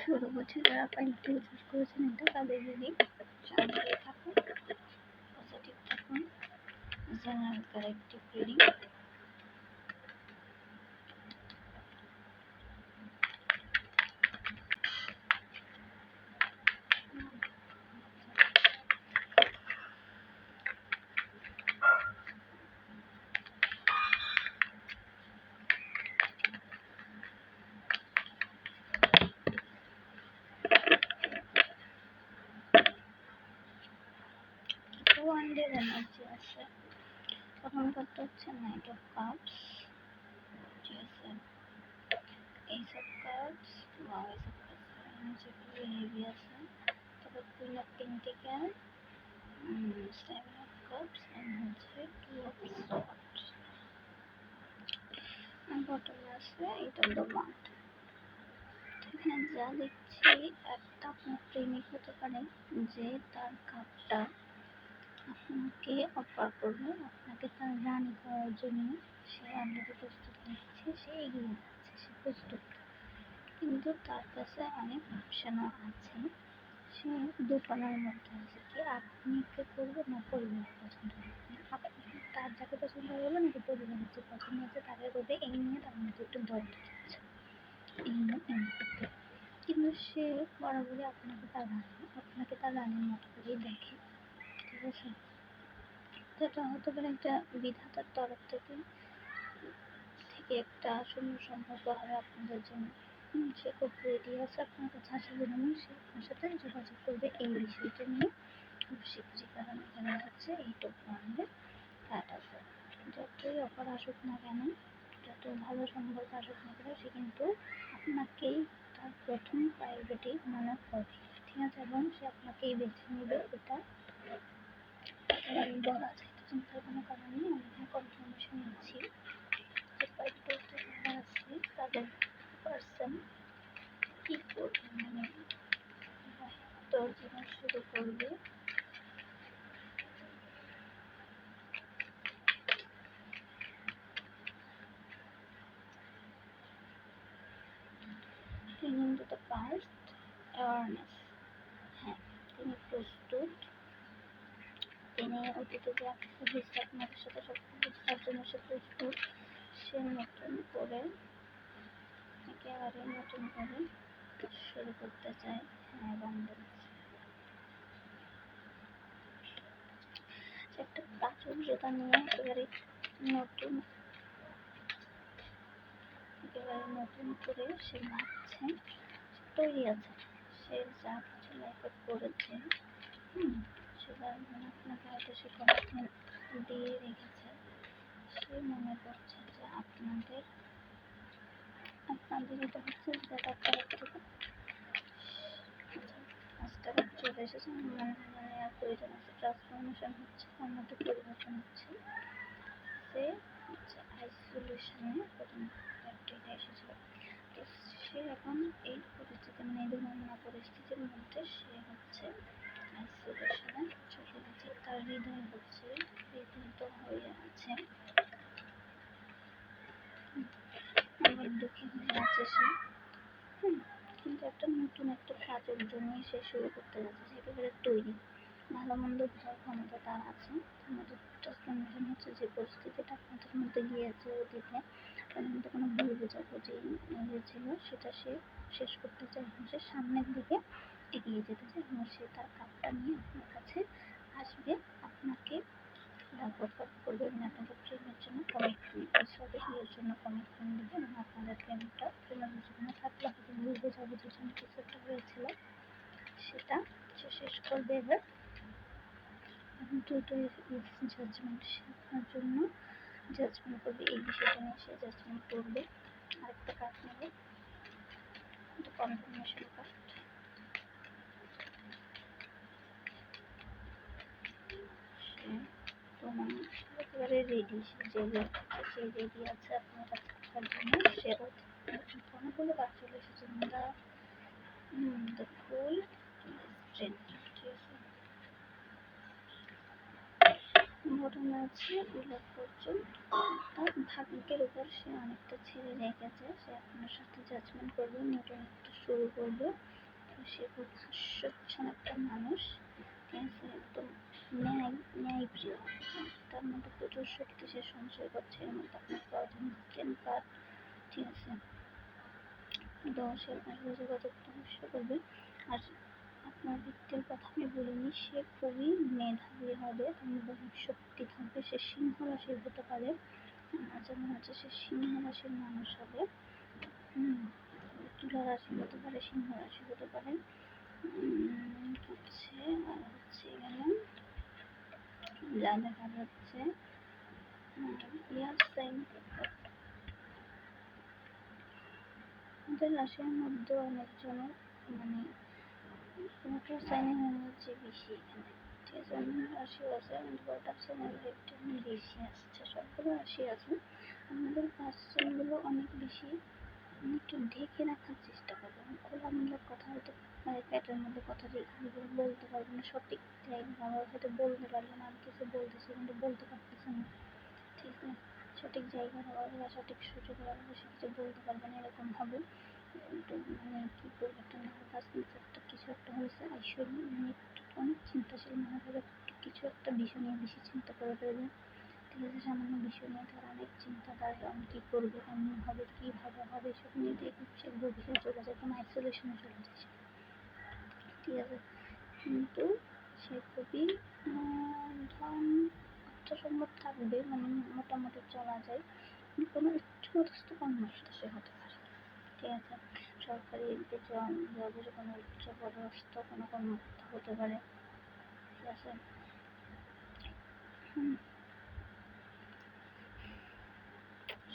পূর্ববর্তী যারা pilot choose করেছেন এটা তাদের যদি শান্তি থাকুন, পজিটিভ থাকুন, জেনারেল কারেক্টিভ রিডিং। ওয়ান্ডের এনার্জি আছে, তখন করতে হচ্ছে knight of cups, ace of cups, wow ace of cups energy খুবই হেভি আছে। তারপর queen of pentacles, seven of cups and হচ্ছে টু অফ সর্ডস। আর বটমে আছে এইট অফ দ্য ওয়ান্ড। এখানে যা দেখছি একটা আপনার প্রেমিক হতে পারে যে তার কাপটা আপনাকে অফার করবে, আপনাকে তার রানী করার জন্য সে অলরেডি প্রস্তুত নিচ্ছে, সে এগিয়ে যাচ্ছে, সে প্রস্তুত, কিন্তু তার কাছে অনেক অপশনও আছে। সে দুপানার মধ্যে আছে কি আপনি কে করবে না পরিবার পছন্দ করবে, আপনি তার যাকে পছন্দ করবে নাকি পরিবারের যে পছন্দ আছে তাকে করবে, এই নিয়ে তার মধ্যে একটু দ্বন্দ্ব চলছে এই মুহূর্তে। কিন্তু সে বরাবরই আপনাকে তার রানীর মতো করেই দেখে, ঠিক আছে। তো এটা হতে পারে একটা বিধাতার তরফ থেকে একটা শূন্য সম্পর্ক হবে আপনাদের জন্য। সে খুব রেডি আছে আপনার কাছে আসার জন্য, সে আপনার সাথে যোগাযোগ করবে এই বিষয়টা নিয়ে খুব শীঘ্রই। কারণ এখানে হচ্ছে এইট অফ ওয়ান্ডের কার্ড আছে। যতই অফার আসুক না কেন, যত ভালো সম্পর্ক আসুক না কেন, সে কিন্তু আপনাকেই তার প্রথম প্রায়োরিটি মনে করবে, ঠিক আছে, এবং সে আপনাকেই বেছে নেবে, এটা বলা যায়। চিন্তার কোনো কারণ নেই, আমি এখানে কনফার্মেশন নিচ্ছি যে পার্টিতে যারা আছে তাদের পার্সন কি করবে, মানে তোর জীবন শুরু করবে। তিনি দুটো পাস্ট অ্যাওয়ারনেস, হ্যাঁ তিনি প্রস্তুত, তিনি অতীতে যে কিছু আপনাদের সাথে সব বুঝার জন্য সে প্রস্তুত, সে নতুন করে একেবারে নতুন করে শুরু করতে চায়। হ্যাঁ বান্ধবী একটা প্রাচুর্যতা নিয়ে একেবারে নতুন করে সে ভাবছে, তৈরি আছে, সে যা কিছু লাইফে করেছে সেটা আপনাকে হয়তো সে কমিটমেন্ট দিয়ে রেখেছে। সে মনে করছে যে আপনাদের এটা হচ্ছে যেটা চলে এসেছে, মানে আর প্রয়োজন আছে, ট্রান্সফরমেশন হচ্ছে, আমাদের পরিবর্তন হচ্ছে। সে আইসোলেশনে প্রথম এসেছিল, সে এখন এই পরিস্থিতি, মানে এই ধরনের পরিস্থিতির মধ্যে সে হচ্ছে আইসোলেশনে চলে গেছে। তার হৃদয় হচ্ছে বিঘ্নিত হয়ে আছে, অনেক দুঃখী হয়ে আছে সে। কিন্তু একটা নতুন একটা প্রাচুর্য নিয়ে সে শুরু করতে যাচ্ছে, সে একেবারে তৈরি, ভালো মন্দ বোঝার ক্ষমতা তার আছে। আমাদের ট্রান্সফরমেশন হচ্ছে যে পরিস্থিতিটা আপনাদের মধ্যে গিয়েছে অতীতে, তার মধ্যে কোনো ভুল বোঝাবুঝি হয়েছিল, সেটা সে শেষ করতে চায়, সে সামনের দিকে এগিয়ে যেতে চায় এবং সে তার কাপটা নিয়ে আপনার কাছে আসবে, আপনাকে অফার করবে এবং আপনাকে প্রেমের জন্য কমিটমেন্ট, বিয়ের জন্য কমিটমেন্ট দেবে এবং আপনাদের প্রেমের জন্য থাকলে হয়তো ভুল বোঝাবুঝির জন্য কিছু একটা হয়েছিল, সেটা সে শেষ করবে এবার। দুটো জাজমেন্ট সে আপনার জন্য জাজমেন্ট করবে, এই বিষয়টা নিয়ে সে জাজমেন্ট করবে। আরেকটা কার্ড নেবে, কনফার্মেশন কার্ড। একেবারে রেডি, সে রেডি আছে আপনার কাছে থাকার জন্য। সে অনেকগুলো কাজ চলে এসেছে, দ্য ফুল, স্ট্রেংথ, ঠিক আছে। ঘটনা আছে উল্লেখ করছেন তার ভাগ্যের উপর সে অনেকটা ছেড়ে রেখেছে, সে আপনার সাথে জাজমেন্ট করবে, নতুন একটা শুরু করবে, সে খুব হাস্যচ্ছন্ন একটা মানুষ, ঠিক আছে, একদম ন্যায় প্রিয়, তার মধ্যে প্রচুর শক্তি সে সঞ্চয় করছে। এর মধ্যে আপনার প্রথম কার্ড, ঠিক আছে, 10 এর পাশে যোগাযোগ অবশ্য করবে। আর আপনার ব্যক্তির কথা আমি বলিনি, সে খুবই মেধাবী হবে, তার মধ্যে শক্তি থাকবে, সে সিংহ রাশির হতে পারে, মাঝে মাঝে সে সিংহ রাশির মানুষ হবে, তুলা রাশি হতে পারে, সিংহ রাশি হতে পারে, হচ্ছে আর হচ্ছে এখানে যা দেখা যাচ্ছে ইয়ার সাইন। আমাদের রাশির মধ্যে অনেকজনের মানে কোনো সাইনের এনার্জি বেশি এখানে, ঠিক আছে, অন্য রাশিও আছে কিন্তু ওয়াটার সাইনের একটু বেশি আসছে, সবগুলো রাশি আছে। আমাদের পার্সনগুলো অনেক বেশি একটু ঢেকে রাখার চেষ্টা করবেন, খোলামেলা কথা হয়তো মানে পেটের মধ্যে কথা বলতে পারবেন না, সঠিক জায়গায় হয়তো বলতে পারবেন, আর কিছু বলতেছে কিন্তু বলতে পারতেছেন না, ঠিক আছে, সঠিক জায়গার অভাবে বা সঠিক সুযোগের অভাবে সে কিছু বলতে পারবেন, এরকম হবে। একটু মানে কি করবো, একটা নার্ভাস একটা কিছু একটা হয়েছে, আসলে মানে অনেক চিন্তাশীল মনে হবে, কিছু একটা বিষয় নিয়ে বেশি চিন্তা করে ফেলবে, ঠিক আছে, সামান্য বিষয় নিয়ে তার অনেক চিন্তা, তার আমি কী করবো, কেমন হবে, কীভাবে হবে, সব নিয়ে দেখে সে গভীরে চলে যায়, কোনো আইসোলেশনে চলে যায়, ঠিক আছে। কিন্তু সে খুবই ধন অর্থসম্পদ থাকবে, মানে মোটামুটি চলা যায়, কোনো উচ্চপদস্থ কর্মরত সে হতে পারে, ঠিক আছে, সরকারি বেতন জবের কোনো উচ্চপদস্থ কোনো কর্মকর্তা হতে পারে, ঠিক আছে।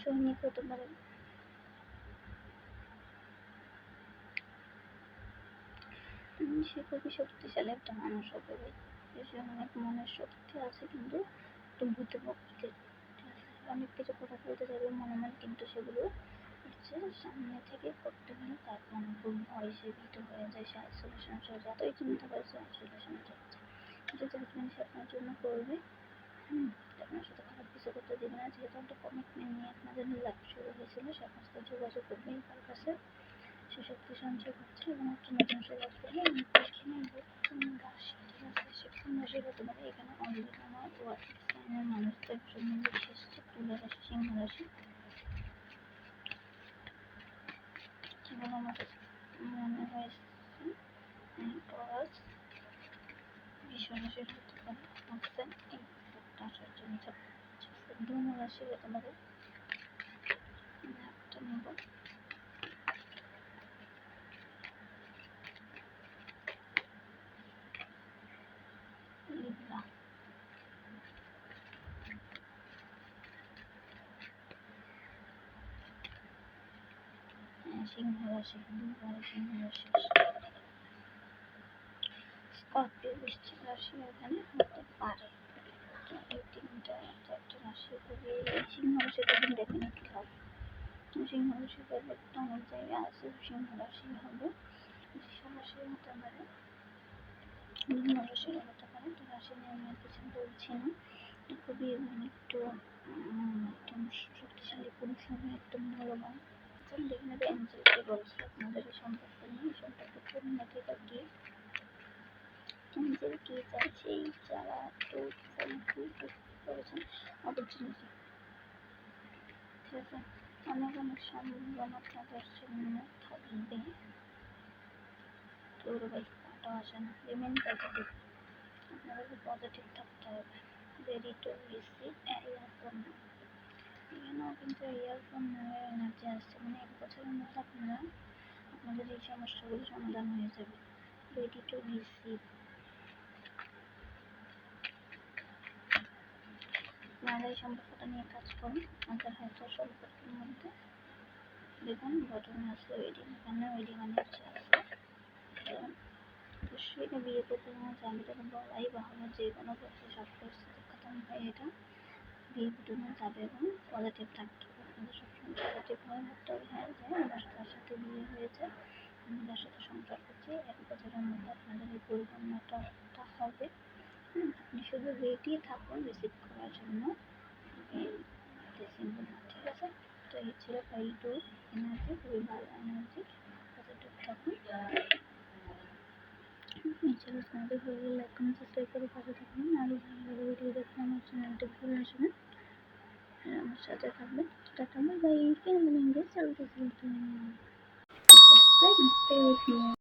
সৈনিক হতে পারে, সে খুবই শক্তিশালী একটা মানুষ হবে, সে অনেক মনের শক্তি আছে কিন্তু একটু ভূতে প্রকৃতির, ঠিক আছে, অনেক কিছু কথা বলতে যাবে মনে মনে, কিন্তু সেগুলো হচ্ছে সামনে থেকে করতে গেলে তার মনে খুব ভয়, সে ভীত হয়ে যায়, সে আইসোলেশনে চলে যায়, এতই চিন্তা করে সে আইসোলেশনে চলে যায়। কিন্তু জাজমেন্ট সে আপনার জন্য করবে, আপনার সাথে খারাপ কিছু করতে দেবে না, যেহেতু একটা কমিটমেন্ট নিয়ে আপনাদের লাইফ শুরু হয়েছিল, সে আপনার সাথে যোগাযোগ করবে এই পারপাসে, সে শক্তি সঞ্চয় করছে এবং একটা নতুন শুরুয়াত করবে। এখানে কোন রাশি, ঠিক আছে, সে কোন রাশি হতে পারে, এখানে অলরেডি আমার ওয়াটার সাইনের মানুষদের জন্য বিশেষ তুলা রাশি, সিংহ রাশি, যেমন আমাদের মনে হয়েছে টরাস, বৃষ রাশির হতে পারে, বুঝছেন, এই আসার জন্য ধনু রাশি হতে পারে, একটা নেব, লিব্রা, সিংহ রাশি, দুবারে সিংহ রাশি, স্করপিও, বৃশ্চিক রাশি এখানে হতে পারে। এই তিনটা চারটে রাশি খুবই, সিংহ রাশিটা কিন্তু ডেফিনেটলি হবে, সিংহ রাশিতে একটা অনেক জায়গা আছে, সিংহ রাশি হবে, বৃষ রাশি হতে পারে, ধনু রাশিও হতে পারে, তো রাশি নিয়ে আমি আর কিছু বলছি না, খুবই একটু একদম শক্তিশালী পুরুষ হবে, একদম বলবান, দেখে নেবে এঞ্জেলকে বলছে আপনাদের এই সম্পর্ক নিয়ে, এই সম্পর্কের পরিণতিটা কি, এঞ্জেল কি চাইছে, যারা একটু করেছেন অপরচুনিটি, ঠিক আছে, অনেক অনেক সম্ভাবনা আপনাদের জন্য থাকবে, তোর ভাই পাটা আসে না, রিমেন পজিটিভ, আপনাদেরকে পজিটিভ থাকতে হবে, রেডি টু রিসিভ ইয়ারফোন, এখানেও কিন্তু ইয়ারফোন নেওয়ার এনার্জি আসছে, মানে 1 বছরের মধ্যে আপনারা আপনাদের এই সমস্যাগুলো সমাধান হয়ে যাবে, রেডি টু রিসিভ। আপনারা এই সম্পর্কটা নিয়ে কাজ করুন, আপনাদের হয়তো সম্পর্কের মধ্যে দেখুন বটনে আছে ওয়েডিং, এখানে ওয়েডিং এনার্জি আছে, অবশ্যই এটা বিয়ে করতে না চাইলে এটা বলাই বাহুল্য, যে কোনো পক্ষে সব পরিস্থিতি খতম হয়, এটা বিয়ে বটনে যাবে এবং পজিটিভ থাকতে হবে, আপনাদের সবসময় পজিটিভ হয়ে থাকতে হবে, হ্যাঁ যে আমার তার সাথে বিয়ে হয়েছে, আমি তার সাথে সংসার করছি, 1 বছরের মধ্যে আপনাদের এই পরিপূর্ণতা হবে, আপনি শুধু রেডি থাকুন রিসিভ করার জন্য, ঠিক আছে। তো এই ছিল 5 এনার্জি, খুবই ভালো এনার্জি, পজিটিভ থাকুন। চ্যানেলটি ভালো লাগলে লাইক কমেন্ট সাবস্ক্রাইব করে পাশে থাকবেন। আরও ভালো ভালো ভিডিও দেখতে আমার চ্যানেলটি ঘুরে আসবেন, আমার সাথে থাকবেন। Tata bye bye. Finally, this episode, subscribe and stay with me.